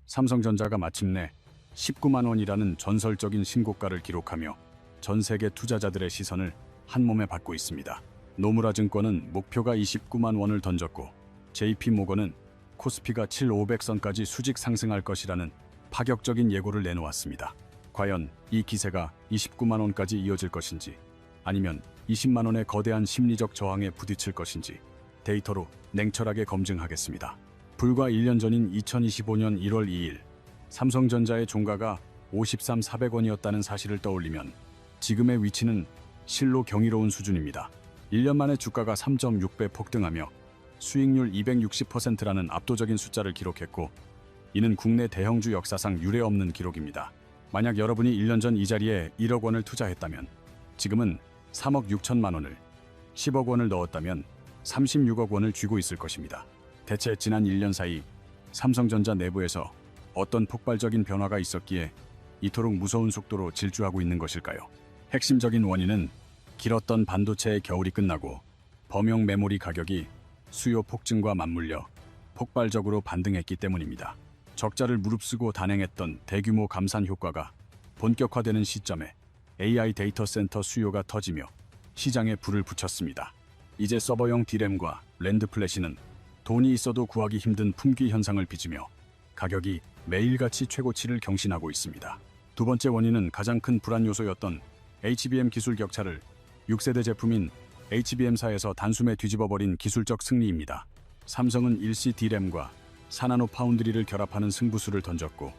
삼성전자가 마침내 19만 원이라는 전설적인 신고가를 기록하며 전 세계 투자자들의 시선을 한몸에 받고 있습니다. 노무라 증권은 목표가 29만 원을 던졌고 JP모건은 코스피가 7,500선까지 수직 상승할 것이라는 파격적인 예고를 내놓았습니다. 과연 이 기세가 29만 원까지 이어질 것인지 아니면 20만 원의 거대한 심리적 저항에 부딪힐 것인지 데이터로 냉철하게 검증하겠습니다. 불과 1년 전인 2025년 1월 2일 삼성전자의 종가가 53,400원이었다는 사실을 떠올리면 지금의 위치는 실로 경이로운 수준입니다. 1년 만에 주가가 3.6배 폭등하며 수익률 260%라는 압도적인 숫자를 기록했고 이는 국내 대형주 역사상 유례없는 기록입니다. 만약 여러분이 1년 전 이 자리에 1억 원을 투자했다면 지금은 3억 6천만 원을 10억 원을 넣었다면 36억 원을 쥐고 있을 것입니다. 대체 지난 1년 사이 삼성전자 내부에서 어떤 폭발적인 변화가 있었기에 이토록 무서운 속도로 질주하고 있는 것일까요? 핵심적인 원인은 길었던 반도체의 겨울이 끝나고 범용 메모리 가격이 수요 폭증과 맞물려 폭발적으로 반등했기 때문입니다. 적자를 무릅쓰고 단행했던 대규모 감산 효과가 본격화되는 시점에 AI 데이터 센터 수요가 터지며 시장에 불을 붙였습니다. 이제 서버용 D램과 랜드 플래시는 돈이 있어도 구하기 힘든 품귀 현상을 빚으며 가격이 매일같이 최고치를 경신하고 있습니다. 두 번째 원인은 가장 큰 불안 요소였던 HBM 기술 격차를 6세대 제품인 HBM사에서 단숨에 뒤집어버린 기술적 승리입니다. 삼성은 일시 D램과 4나노 파운드리를 결합하는 승부수를 던졌고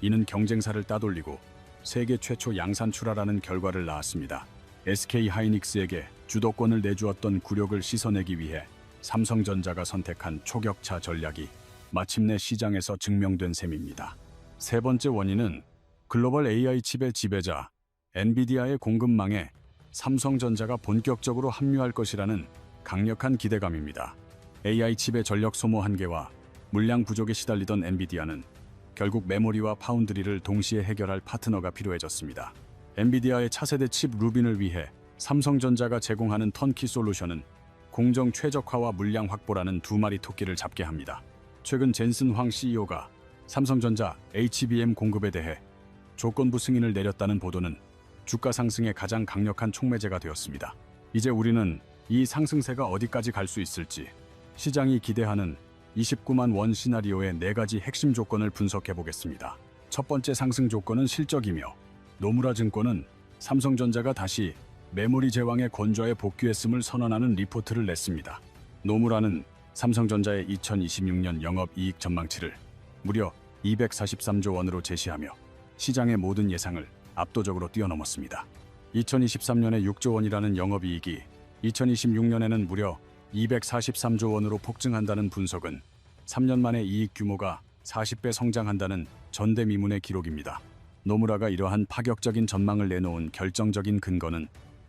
이는 경쟁사를 따돌리고 세계 최초 양산 출하라는 결과를 낳았습니다. SK 하이닉스에게 주도권을 내주었던 굴욕을 씻어내기 위해 삼성전자가 선택한 초격차 전략이 마침내 시장에서 증명된 셈입니다. 세 번째 원인은 글로벌 AI 칩의 지배자 엔비디아의 공급망에 삼성전자가 본격적으로 합류할 것이라는 강력한 기대감입니다. AI 칩의 전력 소모 한계와 물량 부족에 시달리던 엔비디아는 결국 메모리와 파운드리를 동시에 해결할 파트너가 필요해졌습니다. 엔비디아의 차세대 칩 루빈을 위해 삼성전자가 제공하는 턴키 솔루션은 공정 최적화와 물량 확보라는 두 마리 토끼를 잡게 합니다. 최근 젠슨 황 CEO가 삼성전자 HBM 공급에 대해 조건부 승인을 내렸다는 보도는 주가 상승의 가장 강력한 촉매제가 되었습니다. 이제 우리는 이 상승세가 어디까지 갈 수 있을지 시장이 기대하는 29만 원 시나리오의 4가지 핵심 조건을 분석해 보겠습니다. 첫 번째 상승 조건은 실적이며 노무라 증권은 삼성전자가 다시 메모리 제왕의 권좌에 복귀했음을 선언하는 리포트를 냈습니다. 노무라는 삼성전자의 2026년 영업이익 전망치를 무려 243조 원으로 제시하며 시장의 모든 예상을 압도적으로 뛰어넘었습니다. 2023년에 6조 원이라는 영업이익이 2026년에는 무려 243조 원으로 폭증한다는 분석은 3년 만에 이익 규모가 40배 성장한다는 전대미문의 기록입니다. 노무라가 이러한 파격적인 전망을 내놓은 결정적인 근거는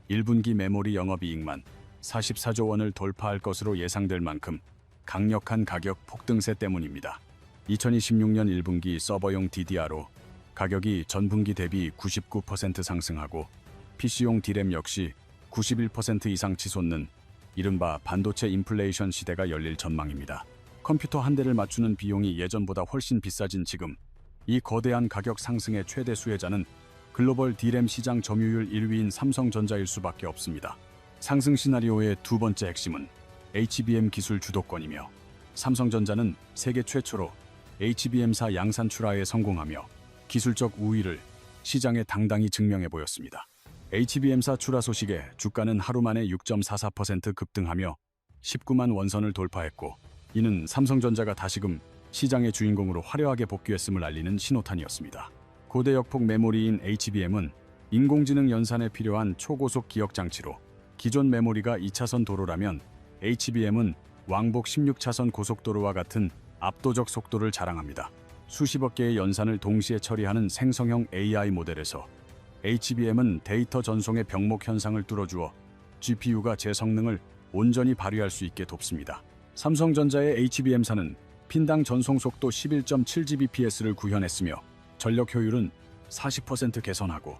1분기 메모리 영업이익만 44조 원을 돌파할 것으로 예상될 만큼 강력한 가격 폭등세 때문입니다. 2026년 1분기 서버용 DDR로 가격이 전분기 대비 99% 상승하고 PC용 D램 역시 91% 이상 치솟는 이른바 반도체 인플레이션 시대가 열릴 전망입니다. 컴퓨터 한 대를 맞추는 비용이 예전보다 훨씬 비싸진 지금 이 거대한 가격 상승의 최대 수혜자는 글로벌 D램 시장 점유율 1위인 삼성전자일 수밖에 없습니다. 상승 시나리오의 두 번째 핵심은 HBM 기술 주도권이며 삼성전자는 세계 최초로 HBM사 양산 출하에 성공하며 기술적 우위를 시장에 당당히 증명해 보였습니다. HBM사 출하 소식에 주가는 하루 만에 6.44% 급등하며 19만 원선을 돌파했고 이는 삼성전자가 다시금 시장의 주인공으로 화려하게 복귀했음을 알리는 신호탄이었습니다. 고대 역폭 메모리인 HBM은 인공지능 연산에 필요한 초고속 기억 장치로 기존 메모리가 2차선 도로라면 HBM은 왕복 16차선 고속도로와 같은 압도적 속도를 자랑합니다. 수십억 개의 연산을 동시에 처리하는 생성형 AI 모델에서 HBM은 데이터 전송의 병목 현상을 뚫어주어 GPU가 제 성능을 온전히 발휘할 수 있게 돕습니다. 삼성전자의 HBM사는 핀당 전송 속도 11.7Gbps를 구현했으며 전력 효율은 40% 개선하고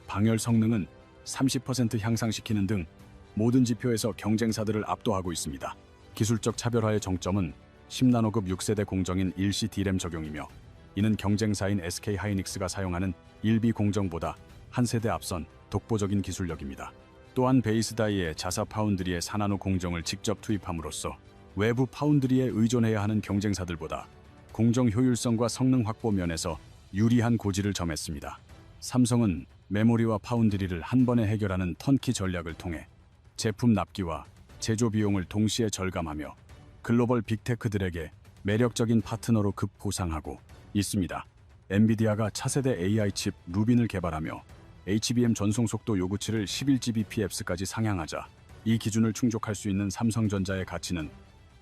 방열 성능은 30% 향상시키는 등 모든 지표에서 경쟁사들을 압도하고 있습니다. 기술적 차별화의 정점은 10나노급 6세대 공정인 일시 D램 적용이며 이는 경쟁사인 SK 하이닉스가 사용하는 일비 공정보다 한 세대 앞선 독보적인 기술력입니다. 또한 베이스 다이에 자사 파운드리의 4나노 공정을 직접 투입함으로써 외부 파운드리에 의존해야 하는 경쟁사들보다 공정 효율성과 성능 확보 면에서 유리한 고지를 점했습니다. 삼성은 메모리와 파운드리를 한 번에 해결하는 턴키 전략을 통해 제품 납기와 제조 비용을 동시에 절감하며 글로벌 빅테크들에게 매력적인 파트너로 급부상하고 있습니다. 엔비디아가 차세대 AI 칩 루빈을 개발하며 HBM 전송 속도 요구치를 11Gbps까지 상향하자 이 기준을 충족할 수 있는 삼성전자의 가치는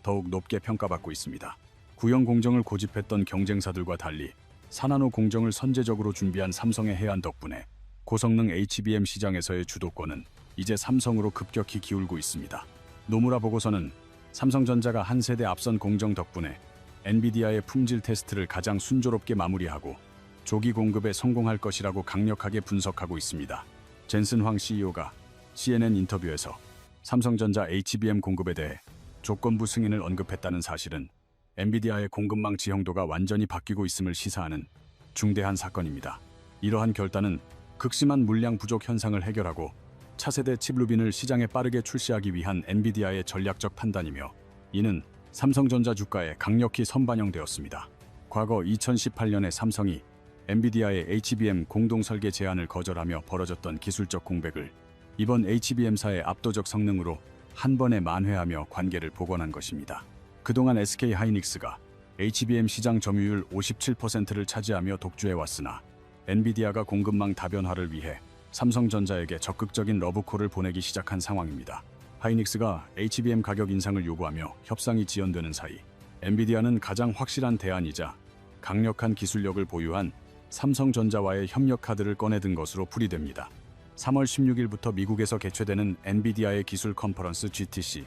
더욱 높게 평가받고 있습니다. 구형 공정을 고집했던 경쟁사들과 달리 4나노 공정을 선제적으로 준비한 삼성의 해안 덕분에 고성능 HBM 시장에서의 주도권은 이제 삼성으로 급격히 기울고 있습니다. 노무라 보고서는 삼성전자가 한 세대 앞선 공정 덕분에 엔비디아의 품질 테스트를 가장 순조롭게 마무리하고 조기 공급에 성공할 것이라고 강력하게 분석하고 있습니다. 젠슨 황 CEO가 CNN 인터뷰에서 삼성전자 HBM 공급에 대해 조건부 승인을 언급했다는 사실은 엔비디아의 공급망 지형도가 완전히 바뀌고 있음을 시사하는 중대한 사건입니다. 이러한 결단은 극심한 물량 부족 현상을 해결하고 차세대 칩 루빈을 시장에 빠르게 출시하기 위한 엔비디아의 전략적 판단이며 이는 삼성전자 주가에 강력히 선반영되었습니다. 과거 2018년에 삼성이 엔비디아의 HBM 공동 설계 제안을 거절하며 벌어졌던 기술적 공백을 이번 HBM사의 압도적 성능으로 한 번에 만회하며 관계를 복원한 것입니다. 그동안 SK 하이닉스가 HBM 시장 점유율 57%를 차지하며 독주해왔으나 엔비디아가 공급망 다변화를 위해 삼성전자에게 적극적인 러브콜을 보내기 시작한 상황입니다. 하이닉스가 HBM 가격 인상을 요구하며 협상이 지연되는 사이 엔비디아는 가장 확실한 대안이자 강력한 기술력을 보유한 삼성전자와의 협력 카드를 꺼내든 것으로 풀이됩니다. 3월 16일부터 미국에서 개최되는 엔비디아의 기술 컨퍼런스 GTC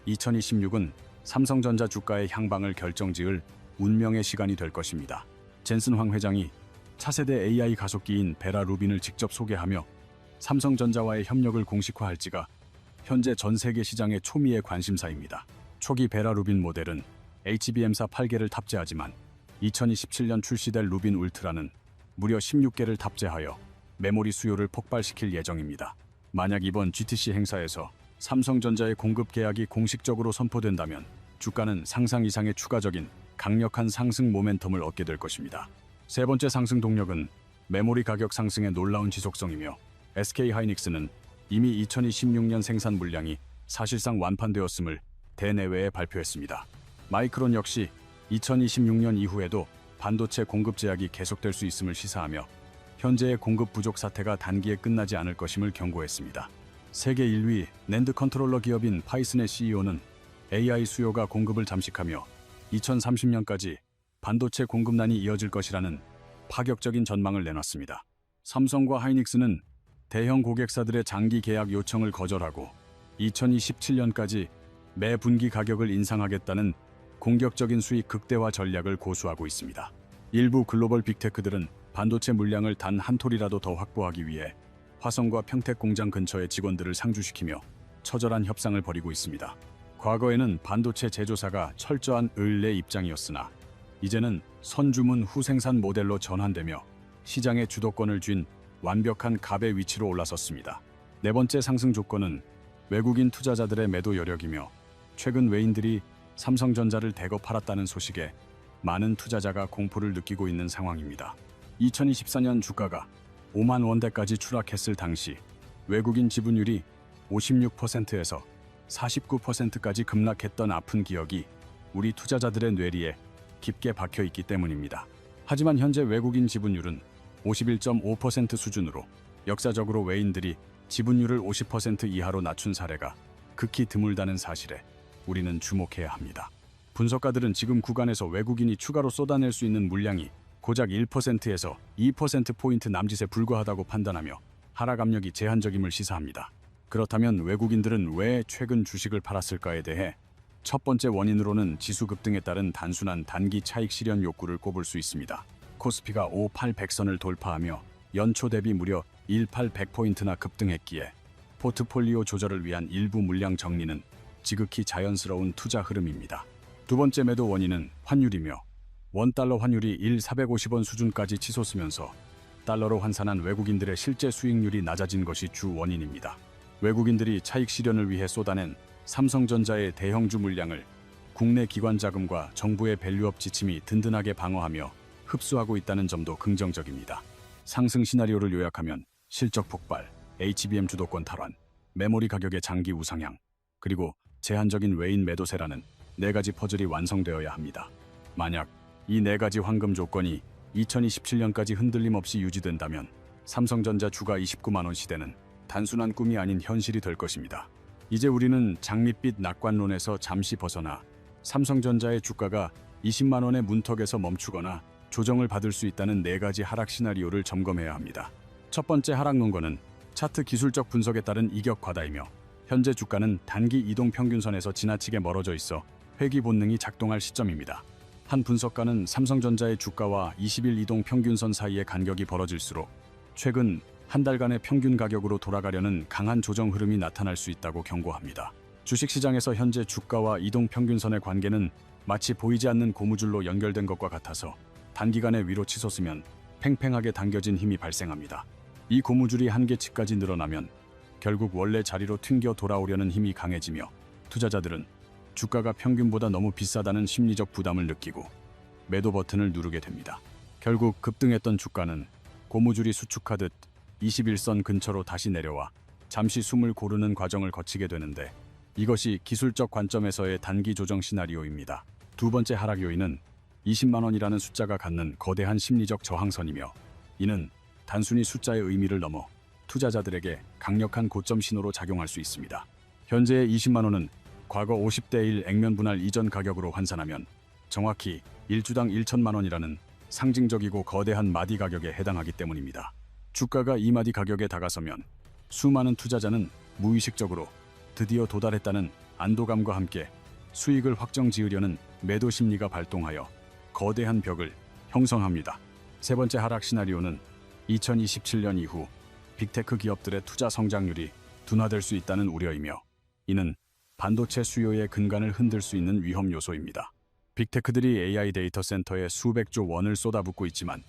2026은 삼성전자 주가의 향방을 결정지을 운명의 시간이 될 것입니다. 젠슨 황 회장이 차세대 AI 가속기인 베라 루빈을 직접 소개하며 삼성전자와의 협력을 공식화할지가 현재 전 세계 시장의 초미의 관심사입니다. 초기 베라 루빈 모델은 HBM사 8개를 탑재하지만 2027년 출시될 루빈 울트라는 무려 16개를 탑재하여 메모리 수요를 폭발시킬 예정입니다. 만약 이번 GTC 행사에서 삼성전자의 공급 계약이 공식적으로 선포된다면 주가는 상상 이상의 추가적인 강력한 상승 모멘텀을 얻게 될 것입니다. 세 번째 상승 동력은 메모리 가격 상승의 놀라운 지속성이며 SK 하이닉스는 이미 2026년 생산 물량이 사실상 완판되었음을 대내외에 발표했습니다. 마이크론 역시 2026년 이후에도 반도체 공급 제약이 계속될 수 있음을 시사하며 현재의 공급 부족 사태가 단기에 끝나지 않을 것임을 경고했습니다. 세계 1위 낸드 컨트롤러 기업인 파이슨의 CEO는 AI 수요가 공급을 잠식하며 2030년까지 반도체 공급난이 이어질 것이라는 파격적인 전망을 내놨습니다. 삼성과 하이닉스는 대형 고객사들의 장기 계약 요청을 거절하고 2027년까지 매 분기 가격을 인상하겠다는 공격적인 수익 극대화 전략을 고수하고 있습니다. 일부 글로벌 빅테크들은 반도체 물량을 단 한 톨이라도 더 확보하기 위해 화성과 평택 공장 근처의 직원들을 상주시키며 처절한 협상을 벌이고 있습니다. 과거에는 반도체 제조사가 철저한 을내 입장이었으나 이제는 선주문 후생산 모델로 전환되며 시장의 주도권을 쥔 완벽한 갑의 위치로 올라섰습니다. 네 번째 상승 조건은 외국인 투자자들의 매도 여력이며 최근 외인들이 삼성전자를 대거 팔았다는 소식에 많은 투자자가 공포를 느끼고 있는 상황입니다. 2024년 주가가 5만 원대까지 추락했을 당시 외국인 지분율이 56%에서 49%까지 급락했던 아픈 기억이 우리 투자자들의 뇌리에 깊게 박혀 있기 때문입니다. 하지만 현재 외국인 지분율은 51.5% 수준으로 역사적으로 외인들이 지분율을 50% 이하로 낮춘 사례가 극히 드물다는 사실에 우리는 주목해야 합니다. 분석가들은 지금 구간에서 외국인이 추가로 쏟아낼 수 있는 물량이 고작 1%에서 2%포인트 남짓에 불과하다고 판단하며 하락 압력이 제한적임을 시사합니다. 그렇다면 외국인들은 왜 최근 주식을 팔았을까에 대해 첫 번째 원인으로는 지수 급등에 따른 단순한 단기 차익 실현 욕구를 꼽을 수 있습니다. 코스피가 5800선을 돌파하며 연초 대비 무려 1,800포인트나 급등했기에 포트폴리오 조절을 위한 일부 물량 정리는 지극히 자연스러운 투자 흐름입니다. 두 번째 매도 원인은 환율이며 원달러 환율이 1,450원 수준까지 치솟으면서 달러로 환산한 외국인들의 실제 수익률이 낮아진 것이 주 원인입니다. 외국인들이 차익 실현을 위해 쏟아낸 삼성전자의 대형주 물량을 국내 기관 자금과 정부의 밸류업 지침이 든든하게 방어하며 흡수하고 있다는 점도 긍정적입니다. 상승 시나리오를 요약하면 실적 폭발, HBM 주도권 탈환, 메모리 가격의 장기 우상향, 그리고 제한적인 외인 매도세라는 네 가지 퍼즐이 완성되어야 합니다. 만약 이 네 가지 황금 조건이 2027년까지 흔들림 없이 유지된다면 삼성전자 주가 29만 원 시대는 단순한 꿈이 아닌 현실이 될 것입니다. 이제 우리는 장밋빛 낙관론에서 잠시 벗어나 삼성전자의 주가가 20만 원의 문턱에서 멈추거나 조정을 받을 수 있다는 네 가지 하락 시나리오를 점검해야 합니다. 첫 번째 하락 논거는 차트 기술적 분석에 따른 이격 과다이며 현재 주가는 단기 이동 평균선에서 지나치게 멀어져 있어 회귀 본능이 작동할 시점입니다. 한 분석가는 삼성전자의 주가와 20일 이동 평균선 사이의 간격이 벌어질수록 최근 한 달간의 평균 가격으로 돌아가려는 강한 조정 흐름이 나타날 수 있다고 경고합니다. 주식시장에서 현재 주가와 이동 평균선의 관계는 마치 보이지 않는 고무줄로 연결된 것과 같아서 단기간에 위로 치솟으면 팽팽하게 당겨진 힘이 발생합니다. 이 고무줄이 한계치까지 늘어나면 결국 원래 자리로 튕겨 돌아오려는 힘이 강해지며 투자자들은 주가가 평균보다 너무 비싸다는 심리적 부담을 느끼고 매도 버튼을 누르게 됩니다. 결국 급등했던 주가는 고무줄이 수축하듯 21선 근처로 다시 내려와 잠시 숨을 고르는 과정을 거치게 되는데 이것이 기술적 관점에서의 단기 조정 시나리오입니다. 두 번째 하락 요인은 20만 원이라는 숫자가 갖는 거대한 심리적 저항선이며 이는 단순히 숫자의 의미를 넘어 투자자들에게 강력한 고점 신호로 작용할 수 있습니다. 현재의 20만 원은 과거 50대 1 액면 분할 이전 가격으로 환산하면 정확히 1주당 1천만 원이라는 상징적이고 거대한 마디 가격에 해당하기 때문입니다. 주가가 이 마디 가격에 다가서면 수많은 투자자는 무의식적으로 드디어 도달했다는 안도감과 함께 수익을 확정 지으려는 매도 심리가 발동하여 거대한 벽을 형성합니다. 세 번째 하락 시나리오는 2027년 이후 빅테크 기업들의 투자 성장률이 둔화될 수 있다는 우려이며 이는 반도체 수요의 근간을 흔들 수 있는 위험 요소입니다. 빅테크들이 AI 데이터 센터에 수백조 원을 쏟아붓고 있지만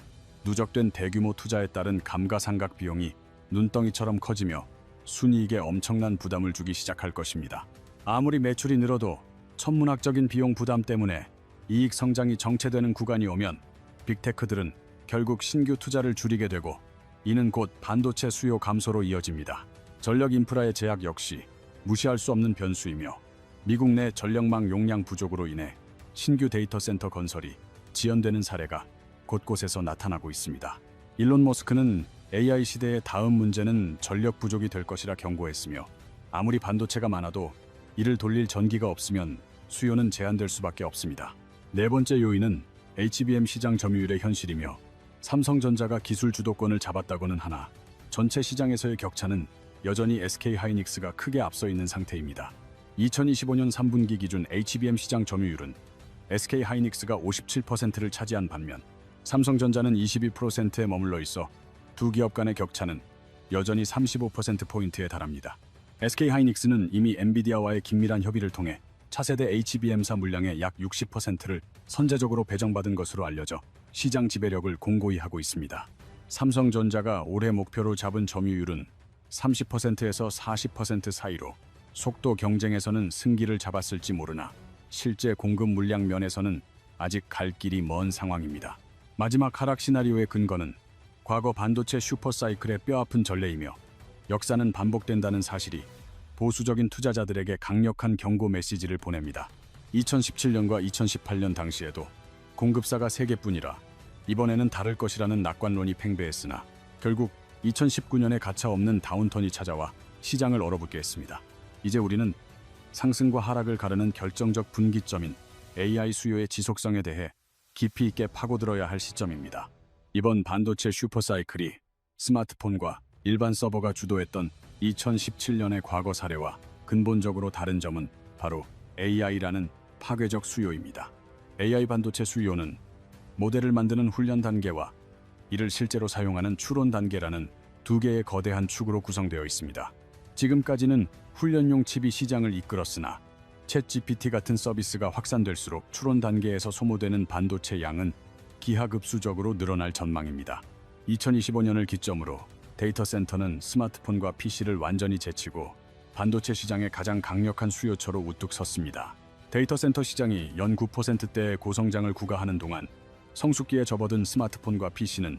누적된 대규모 투자에 따른 감가상각 비용이 눈덩이처럼 커지며 순이익에 엄청난 부담을 주기 시작할 것입니다. 아무리 매출이 늘어도 천문학적인 비용 부담 때문에 이익 성장이 정체되는 구간이 오면 빅테크들은 결국 신규 투자를 줄이게 되고 이는 곧 반도체 수요 감소로 이어집니다. 전력 인프라의 제약 역시 무시할 수 없는 변수이며 미국 내 전력망 용량 부족으로 인해 신규 데이터 센터 건설이 지연되는 사례가 곳곳에서 나타나고 있습니다. 일론 머스크는 AI 시대의 다음 문제는 전력 부족이 될 것이라 경고했으며 아무리 반도체가 많아도 이를 돌릴 전기가 없으면 수요는 제한될 수밖에 없습니다. 네 번째 요인은 HBM 시장 점유율의 현실이며 삼성전자가 기술 주도권을 잡았다고는 하나 전체 시장에서의 격차는 여전히 SK하이닉스가 크게 앞서 있는 상태입니다. 2025년 3분기 기준 HBM 시장 점유율은 SK하이닉스가 57%를 차지한 반면 삼성전자는 22%에 머물러 있어 두 기업 간의 격차는 여전히 35%포인트에 달합니다. SK하이닉스는 이미 엔비디아와의 긴밀한 협의를 통해 차세대 HBM사 물량의 약 60%를 선제적으로 배정받은 것으로 알려져 시장 지배력을 공고히 하고 있습니다. 삼성전자가 올해 목표로 잡은 점유율은 30%에서 40% 사이로 속도 경쟁에서는 승기를 잡았을지 모르나 실제 공급 물량 면에서는 아직 갈 길이 먼 상황입니다. 마지막 하락 시나리오의 근거는 과거 반도체 슈퍼사이클의 뼈아픈 전례이며 역사는 반복된다는 사실이 보수적인 투자자들에게 강력한 경고 메시지를 보냅니다. 2017년과 2018년 당시에도 공급사가 3개뿐이라 이번에는 다를 것이라는 낙관론이 팽배했으나 결국 2019년에 가차없는 다운턴이 찾아와 시장을 얼어붙게 했습니다. 이제 우리는 상승과 하락을 가르는 결정적 분기점인 AI 수요의 지속성에 대해 깊이 있게 파고들어야 할 시점입니다. 이번 반도체 슈퍼사이클이 스마트폰과 일반 서버가 주도했던 2017년의 과거 사례와 근본적으로 다른 점은 바로 AI라는 파괴적 수요입니다. AI 반도체 수요는 모델을 만드는 훈련 단계와 이를 실제로 사용하는 추론 단계라는 두 개의 거대한 축으로 구성되어 있습니다. 지금까지는 훈련용 칩이 시장을 이끌었으나 챗GPT 같은 서비스가 확산될수록 추론 단계에서 소모되는 반도체 양은 기하급수적으로 늘어날 전망입니다. 2025년을 기점으로 데이터 센터는 스마트폰과 PC를 완전히 제치고 반도체 시장의 가장 강력한 수요처로 우뚝 섰습니다. 데이터 센터 시장이 연 9%대의 고성장을 구가하는 동안 성숙기에 접어든 스마트폰과 PC는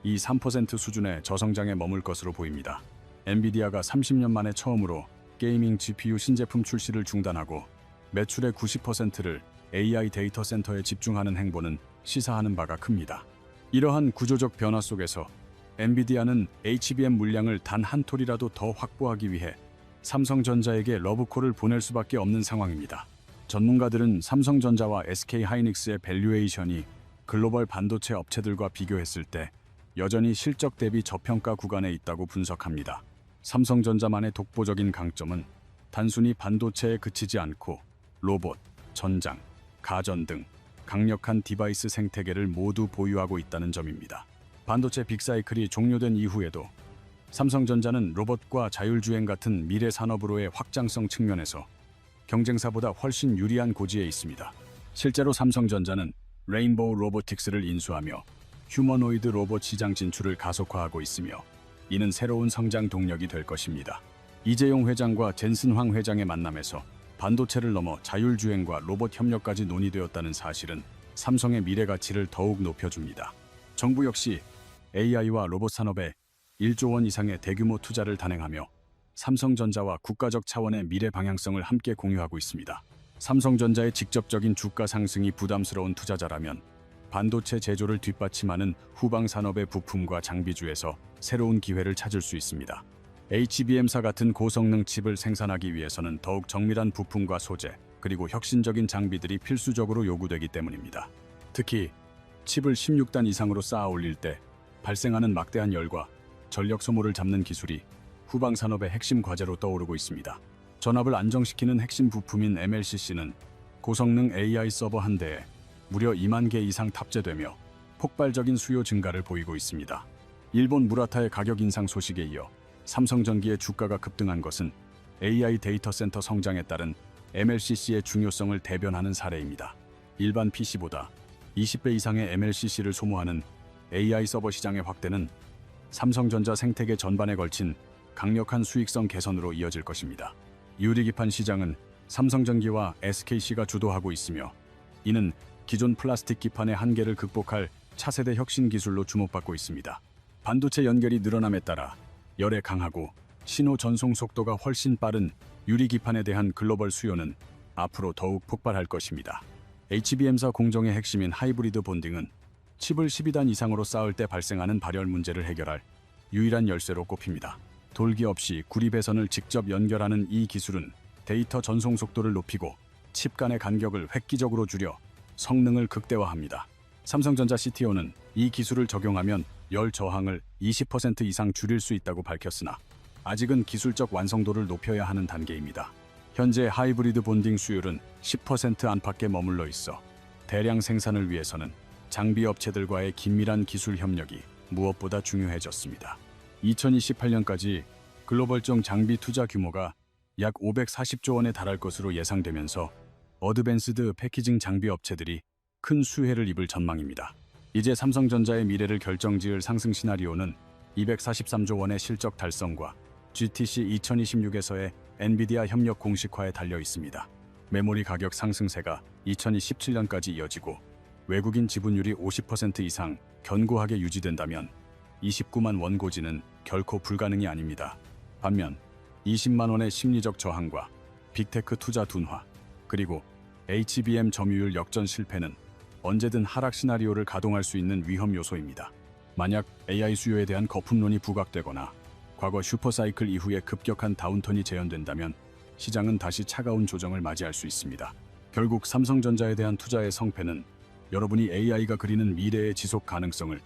이 3% 수준의 저성장에 머물 것으로 보입니다. 엔비디아가 30년 만에 처음으로 게이밍 GPU 신제품 출시를 중단하고 매출의 90%를 AI 데이터 센터에 집중하는 행보는 시사하는 바가 큽니다. 이러한 구조적 변화 속에서 엔비디아는 HBM 물량을 단 한 톨이라도 더 확보하기 위해 삼성전자에게 러브콜을 보낼 수밖에 없는 상황입니다. 전문가들은 삼성전자와 SK하이닉스의 밸류에이션이 글로벌 반도체 업체들과 비교했을 때 여전히 실적 대비 저평가 구간에 있다고 분석합니다. 삼성전자만의 독보적인 강점은 단순히 반도체에 그치지 않고 로봇, 전장, 가전 등 강력한 디바이스 생태계를 모두 보유하고 있다는 점입니다. 반도체 빅사이클이 종료된 이후에도 삼성전자는 로봇과 자율주행 같은 미래 산업으로의 확장성 측면에서 경쟁사보다 훨씬 유리한 고지에 있습니다. 실제로 삼성전자는 레인보우 로보틱스를 인수하며 휴머노이드 로봇 시장 진출을 가속화하고 있으며 이는 새로운 성장 동력이 될 것입니다. 이재용 회장과 젠슨 황 회장의 만남에서 반도체를 넘어 자율주행과 로봇 협력까지 논의되었다는 사실은 삼성의 미래 가치를 더욱 높여줍니다. 정부 역시 AI와 로봇 산업에 1조 원 이상의 대규모 투자를 단행하며 삼성전자와 국가적 차원의 미래 방향성을 함께 공유하고 있습니다. 삼성전자의 직접적인 주가 상승이 부담스러운 투자자라면 반도체 제조를 뒷받침하는 후방 산업의 부품과 장비주에서 새로운 기회를 찾을 수 있습니다. HBM사 같은 고성능 칩을 생산하기 위해서는 더욱 정밀한 부품과 소재, 그리고 혁신적인 장비들이 필수적으로 요구되기 때문입니다. 특히 칩을 16단 이상으로 쌓아 올릴 때 발생하는 막대한 열과 전력 소모를 잡는 기술이 후방 산업의 핵심 과제로 떠오르고 있습니다. 전압을 안정시키는 핵심 부품인 MLCC는 고성능 AI 서버 한 대에 무려 2만 개 이상 탑재되며 폭발적인 수요 증가를 보이고 있습니다. 일본 무라타의 가격 인상 소식에 이어 삼성전기의 주가가 급등한 것은 AI 데이터 센터 성장에 따른 MLCC의 중요성을 대변하는 사례입니다. 일반 PC보다 20배 이상의 MLCC를 소모하는 AI 서버 시장의 확대는 삼성전자 생태계 전반에 걸친 강력한 수익성 개선으로 이어질 것입니다. 유리기판 시장은 삼성전기와 SKC가 주도하고 있으며 이는 기존 플라스틱 기판의 한계를 극복할 차세대 혁신 기술로 주목받고 있습니다. 반도체 연결이 늘어남에 따라 열에 강하고 신호 전송 속도가 훨씬 빠른 유리기판에 대한 글로벌 수요는 앞으로 더욱 폭발할 것입니다. HBM사 공정의 핵심인 하이브리드 본딩은 칩을 12단 이상으로 쌓을 때 발생하는 발열 문제를 해결할 유일한 열쇠로 꼽힙니다. 돌기 없이 구리배선을 직접 연결하는 이 기술은 데이터 전송 속도를 높이고 칩 간의 간격을 획기적으로 줄여 성능을 극대화합니다. 삼성전자 CTO는 이 기술을 적용하면 열 저항을 20% 이상 줄일 수 있다고 밝혔으나 아직은 기술적 완성도를 높여야 하는 단계입니다. 현재 하이브리드 본딩 수율은 10% 안팎에 머물러 있어 대량 생산을 위해서는 장비 업체들과의 긴밀한 기술 협력이 무엇보다 중요해졌습니다. 2028년까지 글로벌적 장비 투자 규모가 약 540조 원에 달할 것으로 예상되면서 어드밴스드 패키징 장비 업체들이 큰 수혜를 입을 전망입니다. 이제 삼성전자의 미래를 결정지을 상승 시나리오는 243조 원의 실적 달성과 GTC 2026에서의 엔비디아 협력 공식화에 달려 있습니다. 메모리 가격 상승세가 2027년까지 이어지고 외국인 지분율이 50% 이상 견고하게 유지된다면 29만 원 고지는 결코 불가능이 아닙니다. 반면 20만 원의 심리적 저항과 빅테크 투자 둔화, 그리고 HBM 점유율 역전 실패는 언제든 하락 시나리오를 가동할 수 있는 위험 요소입니다. 만약 AI 수요에 대한 거품론이 부각되거나 과거 슈퍼사이클 이후의 급격한 다운턴이 재현된다면 시장은 다시 차가운 조정을 맞이할 수 있습니다. 결국 삼성전자에 대한 투자의 성패는 여러분이 AI가 그리는 미래의 지속 가능성을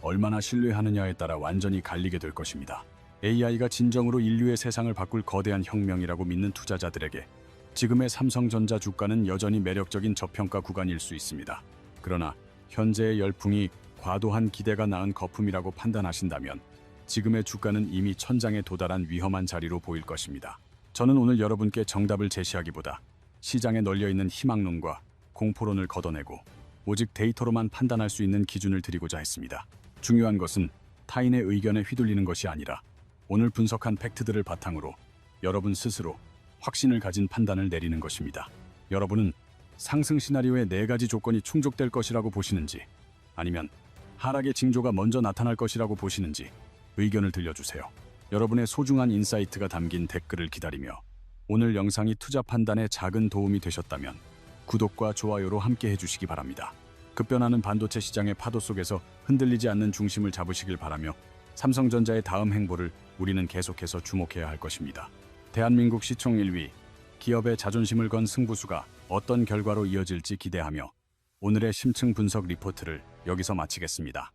얼마나 신뢰하느냐에 따라 완전히 갈리게 될 것입니다. AI가 진정으로 인류의 세상을 바꿀 거대한 혁명이라고 믿는 투자자들에게 지금의 삼성전자 주가는 여전히 매력적인 저평가 구간일 수 있습니다. 그러나 현재의 열풍이 과도한 기대가 낳은 거품이라고 판단하신다면 지금의 주가는 이미 천장에 도달한 위험한 자리로 보일 것입니다. 저는 오늘 여러분께 정답을 제시하기보다 시장에 널려있는 희망론과 공포론을 걷어내고 오직 데이터로만 판단할 수 있는 기준을 드리고자 했습니다. 중요한 것은 타인의 의견에 휘둘리는 것이 아니라 오늘 분석한 팩트들을 바탕으로 여러분 스스로 확신을 가진 판단을 내리는 것입니다. 여러분은 상승 시나리오의 4가지 조건이 충족될 것이라고 보시는지 아니면 하락의 징조가 먼저 나타날 것이라고 보시는지 의견을 들려주세요. 여러분의 소중한 인사이트가 담긴 댓글을 기다리며 오늘 영상이 투자 판단에 작은 도움이 되셨다면 구독과 좋아요로 함께 해주시기 바랍니다. 급변하는 반도체 시장의 파도 속에서 흔들리지 않는 중심을 잡으시길 바라며 삼성전자의 다음 행보를 우리는 계속해서 주목해야 할 것입니다. 대한민국 시총 1위, 기업의 자존심을 건 승부수가 어떤 결과로 이어질지 기대하며 오늘의 심층 분석 리포트를 여기서 마치겠습니다.